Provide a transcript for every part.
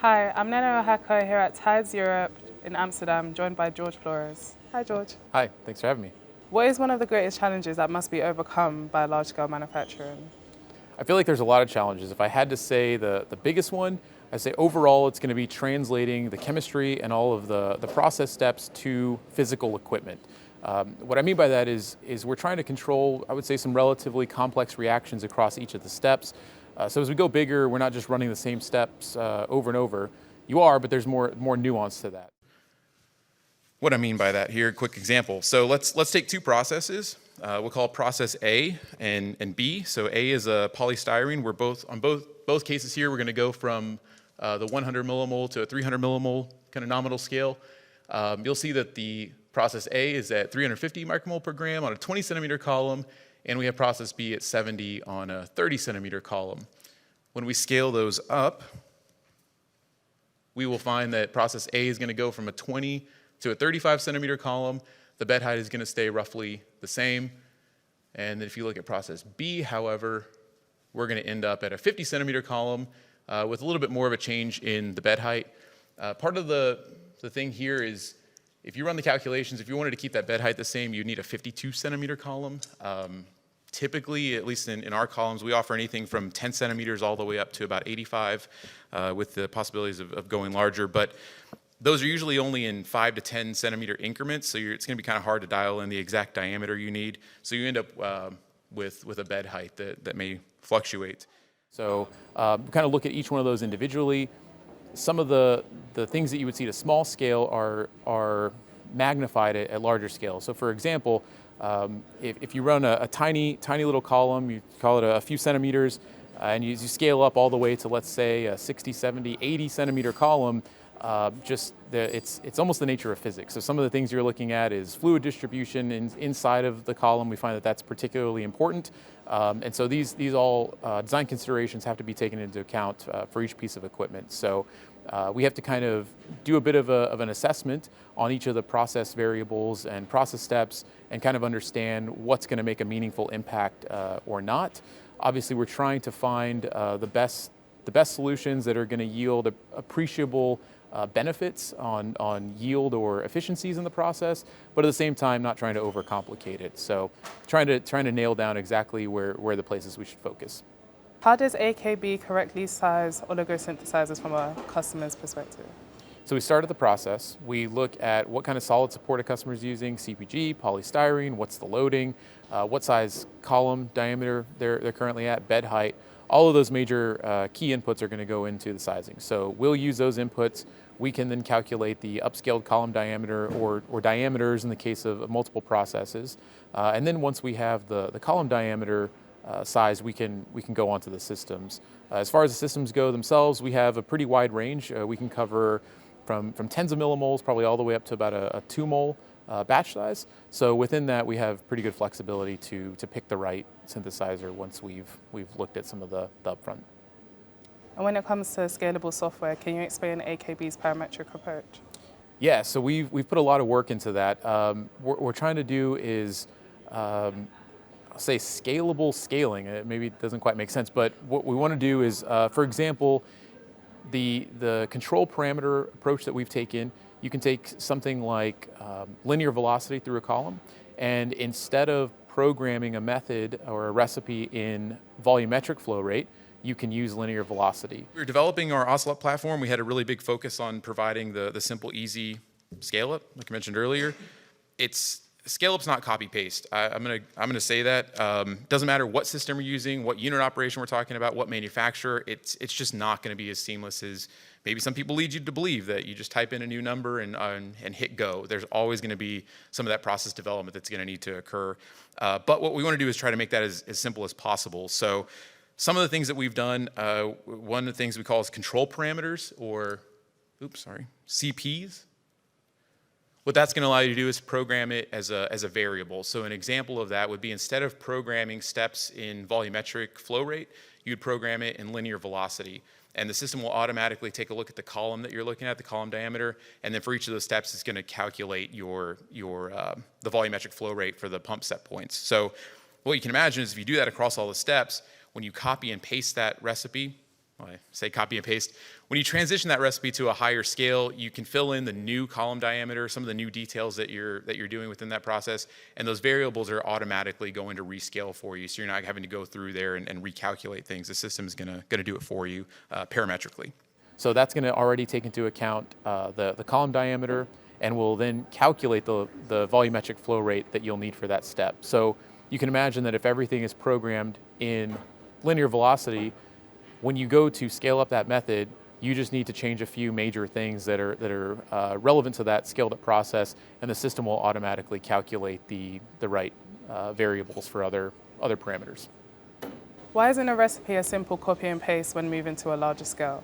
Hi, I'm Nana Ohako here at Tides Europe in Amsterdam, joined by George Flores. Hi, George. Hi, thanks for having me. What is one of the greatest challenges that must be overcome by large-scale manufacturing? I feel like there's a lot of challenges. If I had to say the biggest one, I'd say overall it's going to be translating the chemistry and all of the process steps to physical equipment. What I mean by that is we're trying to control, I would say, some relatively complex reactions across each of the steps. So as we go bigger, we're not just running the same steps over and over. You are, but there's more nuance to that. What I mean by that here, quick example. So let's take two processes. We'll call process A and B. So A is a polystyrene. We're both cases here, we're going to go from the 100 millimole to a 300 millimole kind of nominal scale. You'll see that the process A is at 350 micromole per gram on a 20 centimeter column, and we have process B at 70 on a 30 centimeter column. When we scale those up, we will find that process A is going to go from a 20 to a 35 centimeter column. The bed height is going to stay roughly the same. And if you look at process B, however, we're going to end up at a 50 centimeter column with a little bit more of a change in the bed height. Part of the thing here is if you run the calculations, if you wanted to keep that bed height the same, you'd need a 52 centimeter column. Typically, at least in our columns, we offer anything from 10 centimeters all the way up to about 85 with the possibilities of going larger. But those are usually only in 5 to 10 centimeter increments, so it's going to be kind of hard to dial in the exact diameter you need. So you end up with a bed height that may fluctuate. So kind of look at each one of those individually. Some of the things that you would see at a small scale are magnified at larger scale. So for example, if you run a tiny little column, you call it a few centimeters, and you scale up all the way to, let's say, a 60, 70, 80 centimeter column, it's almost the nature of physics. So some of the things you're looking at is fluid distribution inside of the column. We find that that's particularly important. And so these all design considerations have to be taken into account for each piece of equipment. So we have to kind of do a bit of an assessment on each of the process variables and process steps and kind of understand what's going to make a meaningful impact or not. Obviously, we're trying to find the best solutions that are going to yield appreciable benefits on yield or efficiencies in the process, but at the same time not trying to overcomplicate it. So trying to nail down exactly where the places we should focus. How does AKB correctly size oligosynthesizers from a customer's perspective? So we start at the process. We look at what kind of solid support a customer is using, CPG, polystyrene, what's the loading, what size column diameter they're currently at, bed height. All of those major key inputs are going to go into the sizing. So we'll use those inputs. We can then calculate the upscaled column diameter or diameters in the case of multiple processes. And then once we have the column diameter size, we can go onto the systems. As far as the systems go themselves, we have a pretty wide range. We can cover from tens of millimoles probably all the way up to about a 2 mole batch size. So within that, we have pretty good flexibility to pick the right synthesizer once we've looked at some of the upfront. And when it comes to scalable software, can you explain AKB's parametric approach? Yeah, so we've put a lot of work into that. What we're trying to do is I'll say scalable scaling. Maybe it doesn't quite make sense, but what we want to do is, for example, the control parameter approach that we've taken, you can take something like linear velocity through a column, and instead of programming a method or a recipe in volumetric flow rate, you can use linear velocity. We were developing our Ocelot platform. We had a really big focus on providing the simple, easy scale-up, like I mentioned earlier. Scale-up's not copy-paste. I'm gonna say that. Doesn't matter what system we're using, what unit operation we're talking about, what manufacturer, it's just not gonna be as seamless as maybe some people lead you to believe, that you just type in a new number and hit go. There's always gonna be some of that process development that's gonna need to occur. But what we wanna do is try to make that as simple as possible. So some of the things that we've done, one of the things we call is control parameters, or, CPs. What that's going to allow you to do is program it as a variable. So an example of that would be, instead of programming steps in volumetric flow rate, you'd program it in linear velocity. And the system will automatically take a look at the column that you're looking at, the column diameter, and then for each of those steps, it's going to calculate the volumetric flow rate for the pump set points. So what you can imagine is, if you do that across all the steps, when you copy and paste that recipe, well, I say copy and paste. When you transition that recipe to a higher scale, you can fill in the new column diameter, some of the new details that you're doing within that process, and those variables are automatically going to rescale for you, so you're not having to go through there and recalculate things. The system is gonna do it for you parametrically. So that's going to already take into account the column diameter, and will then calculate the volumetric flow rate that you'll need for that step. So you can imagine that if everything is programmed in linear velocity, when you go to scale up that method, you just need to change a few major things that are relevant to that scaled up process, and the system will automatically calculate the right variables for other parameters. Why isn't a recipe a simple copy and paste when moving to a larger scale?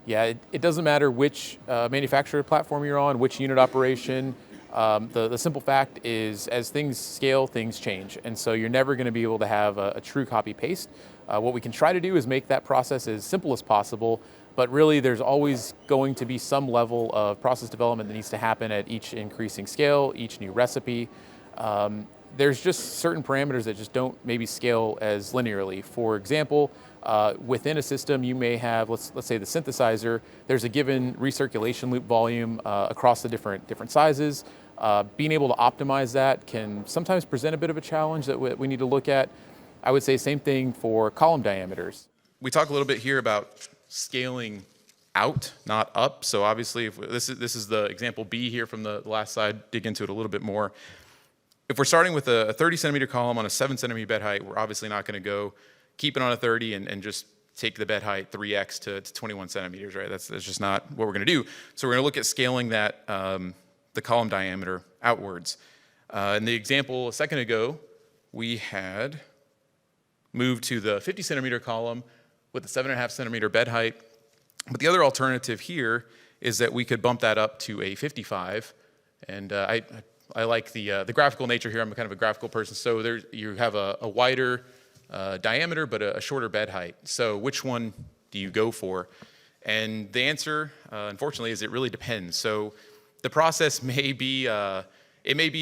Yeah, it doesn't matter which manufacturer platform you're on, which unit operation. The simple fact is, as things scale, things change. And so you're never going to be able to have a true copy-paste. What we can try to do is make that process as simple as possible, but really there's always going to be some level of process development that needs to happen at each increasing scale, each new recipe. There's just certain parameters that just don't maybe scale as linearly. For example, within a system you may have, let's say the synthesizer, there's a given recirculation loop volume across the different sizes. Being able to optimize that can sometimes present a bit of a challenge that we need to look at. I would say same thing for column diameters. We talk a little bit here about scaling out, not up. So obviously, if this is the example B here from the last slide, dig into it a little bit more. If we're starting with a 30 centimeter column on a 7 centimeter bed height, we're obviously not going to go keep it on a 30 and just take the bed height 3x to 21 centimeters, right? That's just not what we're going to do. So we're going to look at scaling that the column diameter outwards. In the example a second ago, we had moved to the 50 centimeter column with a 7.5 centimeter bed height. But the other alternative here is that we could bump that up to a 55. And I like the graphical nature here. I'm kind of a graphical person. So you have a wider diameter, but a shorter bed height. So which one do you go for? And the answer, unfortunately, is it really depends. So the process may be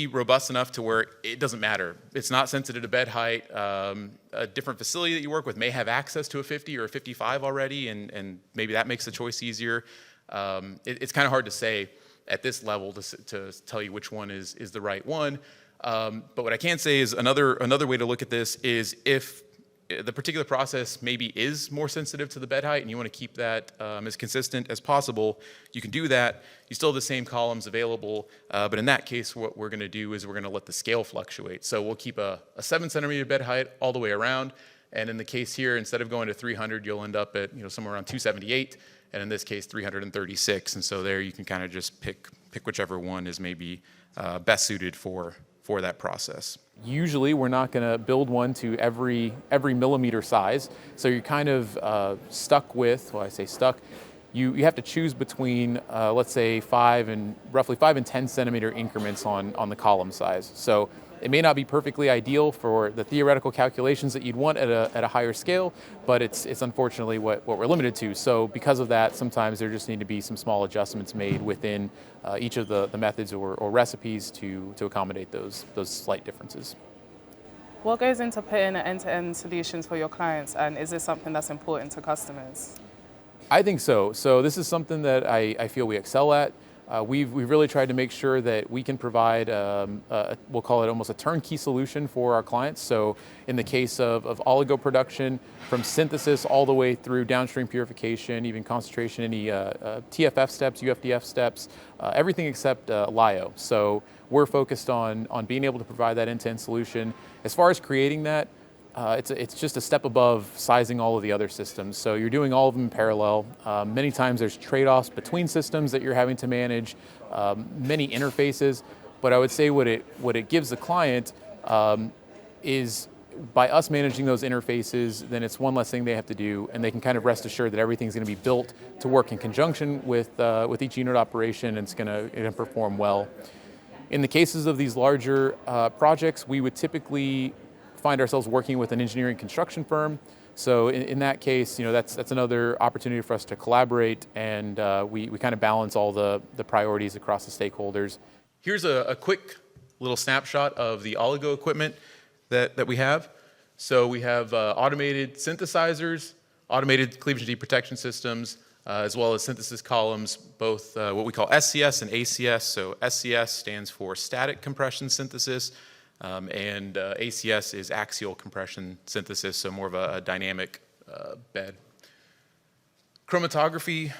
robust enough to where it doesn't matter. It's not sensitive to bed height. A different facility that you work with may have access to a 50 or a 55 already, and maybe that makes the choice easier. It's kind of hard to say at this level to tell you which one is the right one. But what I can say is another way to look at this is if the particular process maybe is more sensitive to the bed height and you want to keep that as consistent as possible, you can do that. You still have the same columns available, but in that case, what we're going to do is we're going to let the scale fluctuate. So we'll keep a 7 centimeter bed height all the way around, and in the case here, instead of going to 300, you'll end up at somewhere around 278, and in this case, 336. And so there you can kind of just pick whichever one is maybe best suited for that process. Usually we're not going to build one to every millimeter size, so you're kind of stuck with, well, I say stuck, you have to choose between, let's say, roughly 5 and 10 centimeter increments on the column size. So it may not be perfectly ideal for the theoretical calculations that you'd want at a higher scale, but it's unfortunately what we're limited to. So because of that, sometimes there just need to be some small adjustments made within each of the methods or recipes to accommodate those slight differences. What goes into putting end-to-end solutions for your clients, and is this something that's important to customers? I think so. So this is something that I feel we excel at. We've really tried to make sure that we can provide, we'll call it almost a turnkey solution for our clients. So in the case of oligo production, from synthesis all the way through downstream purification, even concentration, any TFF steps, UFDF steps, everything except LIO. So we're focused on being able to provide that end-to-end solution. As far as creating that, it's just a step above sizing all of the other systems. So you're doing all of them in parallel. Many times there's trade-offs between systems that you're having to manage, many interfaces. But I would say what it gives the client is by us managing those interfaces, then it's one less thing they have to do, and they can kind of rest assured that everything's going to be built to work in conjunction with each unit operation, and it's going to perform well. In the cases of these larger projects, we would typically find ourselves working with an engineering construction firm. So in that case, that's another opportunity for us to collaborate, and we kind of balance all the priorities across the stakeholders. Here's a quick little snapshot of the oligo equipment that we have. So we have automated synthesizers, automated cleavage and deprotection systems, as well as synthesis columns, both what we call SCS and ACS. So SCS stands for static compression synthesis, and ACS is axial compression synthesis, so more of a dynamic bed. Chromatography,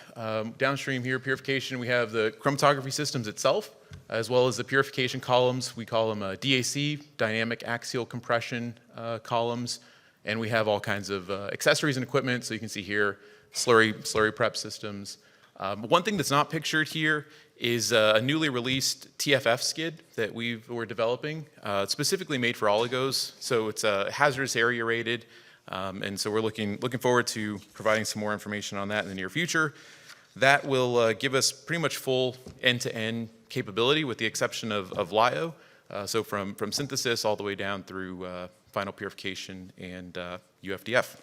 downstream here, purification, we have the chromatography systems itself, as well as the purification columns. We call them DAC, dynamic axial compression columns, and we have all kinds of accessories and equipment. So you can see here, slurry prep systems. One thing that's not pictured here is a newly released TFF skid that we're developing, specifically made for oligos. So it's hazardous area rated, and so we're looking forward to providing some more information on that in the near future. That will give us pretty much full end-to-end capability with the exception of LIO, so from synthesis all the way down through final purification and UFDF.